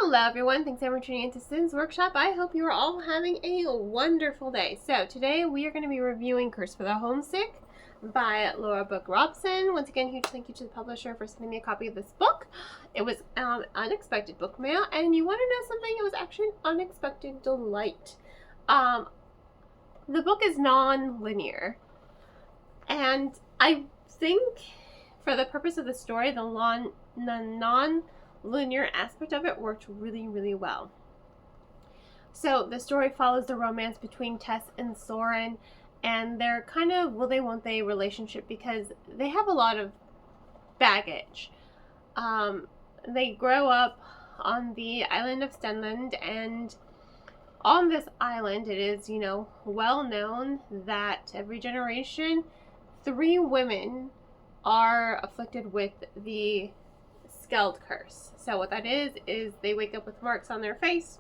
Hello everyone, thanks for tuning into Sin's Workshop. I hope you are all having a wonderful day. So today we are going to be reviewing Curse for the Homesick by Laura Brooke Robson. Once again, huge thank you to the publisher for sending me a copy of this book. It was unexpected book mail, and you want to know something? It was actually an unexpected delight. The book is non-linear, and I think for the purpose of the story, the non-linear aspect of it worked really, really well. So the story follows the romance between Tess and Soren and their kind of will they won't they relationship because they have a lot of baggage. They grow up on the island of Stenland, and on this island it is, well known that every generation 3 women are afflicted with the Skeld curse. So what that is they wake up with marks on their face,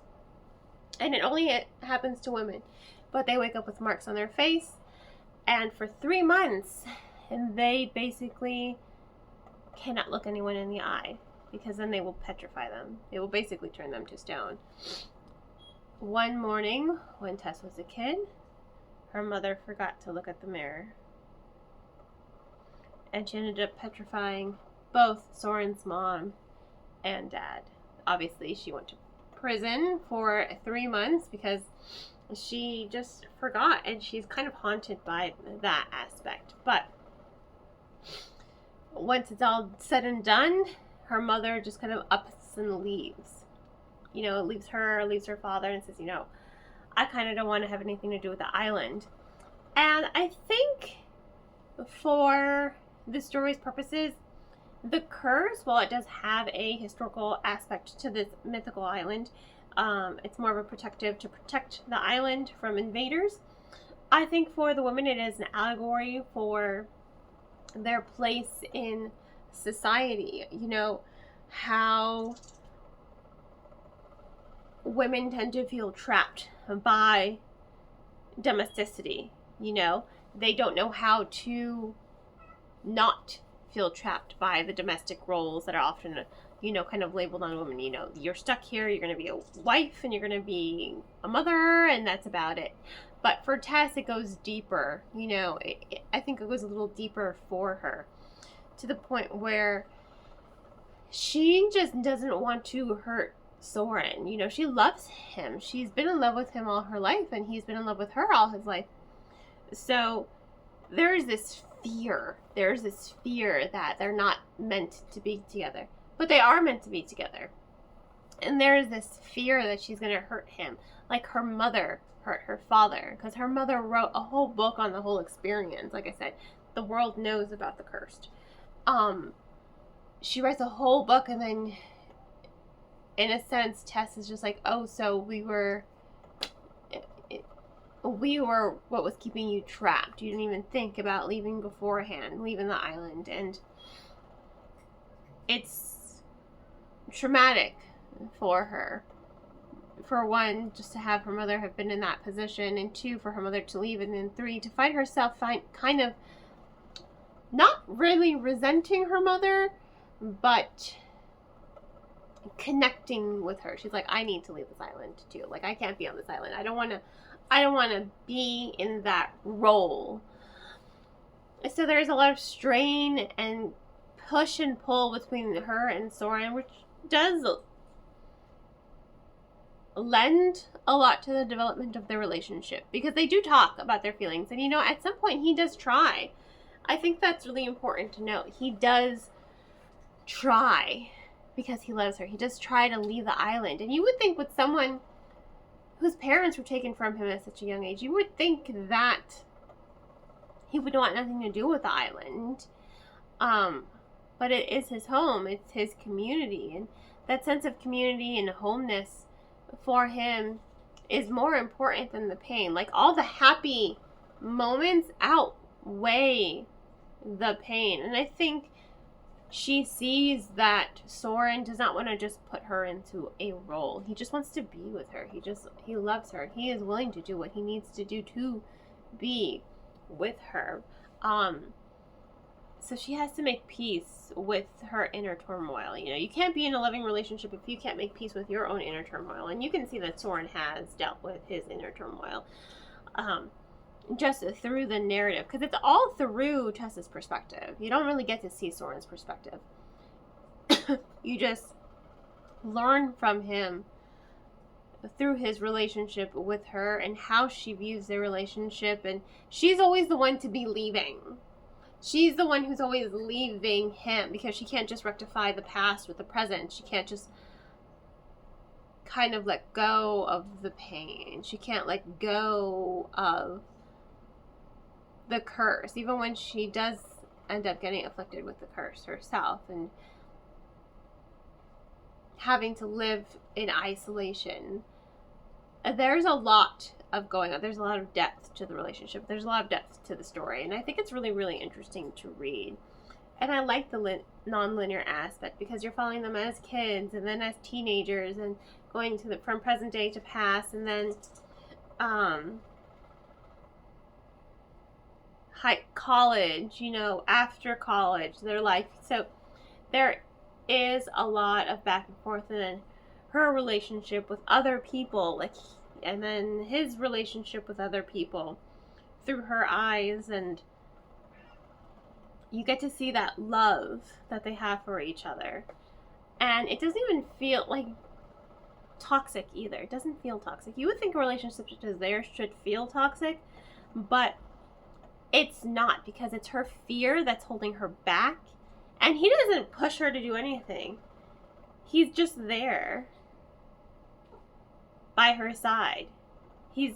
and it happens to women, but they wake up with marks on their face, and for 3 months and they basically cannot look anyone in the eye because then they will petrify them. They will basically turn them to stone. One morning when Tess was a kid, her mother forgot to look at the mirror, and she ended up petrifying both Soren's mom and dad. Obviously, she went to prison for 3 months because she just forgot, and she's kind of haunted by that aspect. But once it's all said and done, her mother just kind of ups and leaves. Leaves her father, and says, I kind of don't want to have anything to do with the island. And I think for the story's purposes, the curse, while it does have a historical aspect to this mythical island, it's more of a protective to protect the island from invaders. I think for the women it is an allegory for their place in society. How women tend to feel trapped by domesticity. They don't know how to not feel trapped by the domestic roles that are often, kind of labeled on women. You're stuck here, you're going to be a wife, and you're going to be a mother, and that's about it. But for Tess, it goes deeper. I think it goes a little deeper for her, to the point where she just doesn't want to hurt Soren. She loves him. She's been in love with him all her life, and he's been in love with her all his life. So there's this fear. There's this fear that they're not meant to be together, but they are meant to be together. And there's this fear that she's going to hurt him, like her mother hurt her father, because her mother wrote a whole book on the whole experience. Like I said, the world knows about the cursed. She writes a whole book, and then in a sense Tess is just like, oh, so we were what was keeping you trapped. You didn't even think about leaving beforehand, leaving the island. And it's traumatic for her. For one, just to have her mother have been in that position, and 2, for her mother to leave, and then 3, to find herself kind of not really resenting her mother, but connecting with her. She's like, I need to leave this island too. Like, I can't be on this island. I don't want to be in that role. So there's a lot of strain and push and pull between her and Soren, which does lend a lot to the development of their relationship, because they do talk about their feelings. And at some point he does try. I think that's really important to note. He does try because he loves her. He does try to leave the island. And you would think, with someone whose parents were taken from him at such a young age, you would think that he would want nothing to do with the island. But it is his home. It's his community. And that sense of community and homeness for him is more important than the pain. Like, all the happy moments outweigh the pain. And I think she sees that Soren does not want to just put her into a role. He just wants to be with her. He loves her. He is willing to do what he needs to do to be with her. So she has to make peace with her inner turmoil. You know, you can't be in a loving relationship if you can't make peace with your own inner turmoil. And you can see that Soren has dealt with his inner turmoil just through the narrative, because it's all through Tessa's perspective. You don't really get to see Soren's perspective. You just learn from him through his relationship with her and how she views their relationship. And she's always the one to be leaving. She's the one who's always leaving him, because she can't just rectify the past with the present. She can't just kind of let go of the pain. She can't let go of the curse, even when she does end up getting afflicted with the curse herself and having to live in isolation. There's a lot of going on. There's a lot of depth to the relationship. There's a lot of depth to the story. And I think it's really, really interesting to read. And I like the non-linear aspect, because you're following them as kids and then as teenagers and going to from present day to past, and then college, you know, after college, their life. So there is a lot of back and forth, and then her relationship with other people, and then his relationship with other people through her eyes, and you get to see that love that they have for each other. And it doesn't even feel like toxic either. It doesn't feel toxic. You would think a relationship such as theirs should feel toxic, but it's not, because it's her fear that's holding her back. And he doesn't push her to do anything. He's just there by her side. He's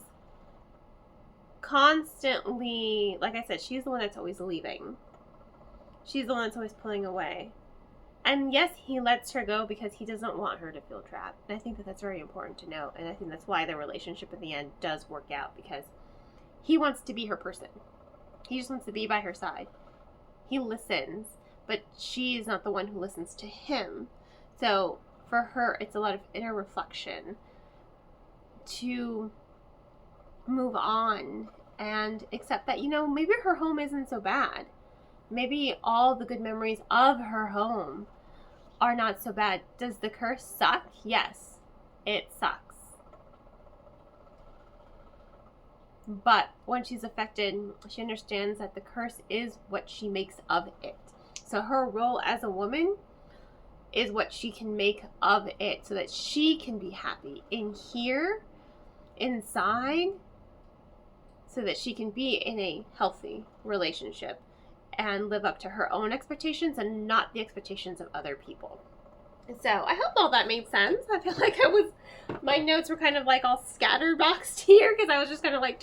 constantly, like I said, she's the one that's always leaving. She's the one that's always pulling away. And yes, he lets her go because he doesn't want her to feel trapped. And I think that that's very important to note. And I think that's why their relationship in the end does work out, because he wants to be her person. He just wants to be by her side. He listens, but she's not the one who listens to him. So for her, it's a lot of inner reflection to move on and accept that, you know, maybe her home isn't so bad. Maybe all the good memories of her home are not so bad. Does the curse suck? Yes, it sucks. But when she's affected, she understands that the curse is what she makes of it. So her role as a woman is what she can make of it, so that she can be happy in here, inside, so that she can be in a healthy relationship and live up to her own expectations and not the expectations of other people. So I hope all that made sense. I feel like my notes were kind of like all scatterboxed here, because I was just kind of like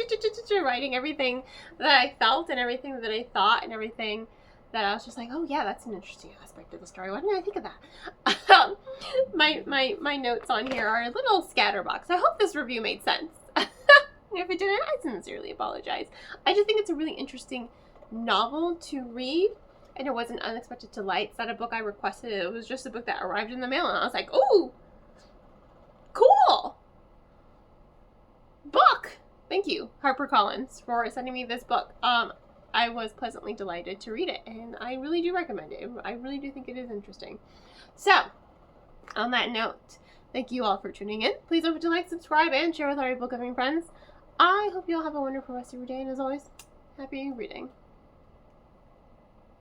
writing everything that I felt and everything that I thought and everything that I was just like, oh yeah, that's an interesting aspect of the story. Why didn't I think of that? My notes on here are a little scatterbox. I hope this review made sense. If it didn't, I sincerely apologize. I just think it's a really interesting novel to read, and it was an unexpected delight. It's not a book I requested. It was just a book that arrived in the mail, and I was like, ooh, cool book. Thank you, HarperCollins, for sending me this book. I was pleasantly delighted to read it, and I really do recommend it. I really do think it is interesting. So, on that note, thank you all for tuning in. Please don't forget to like, subscribe, and share with our book loving friends. I hope you all have a wonderful rest of your day, and as always, happy reading.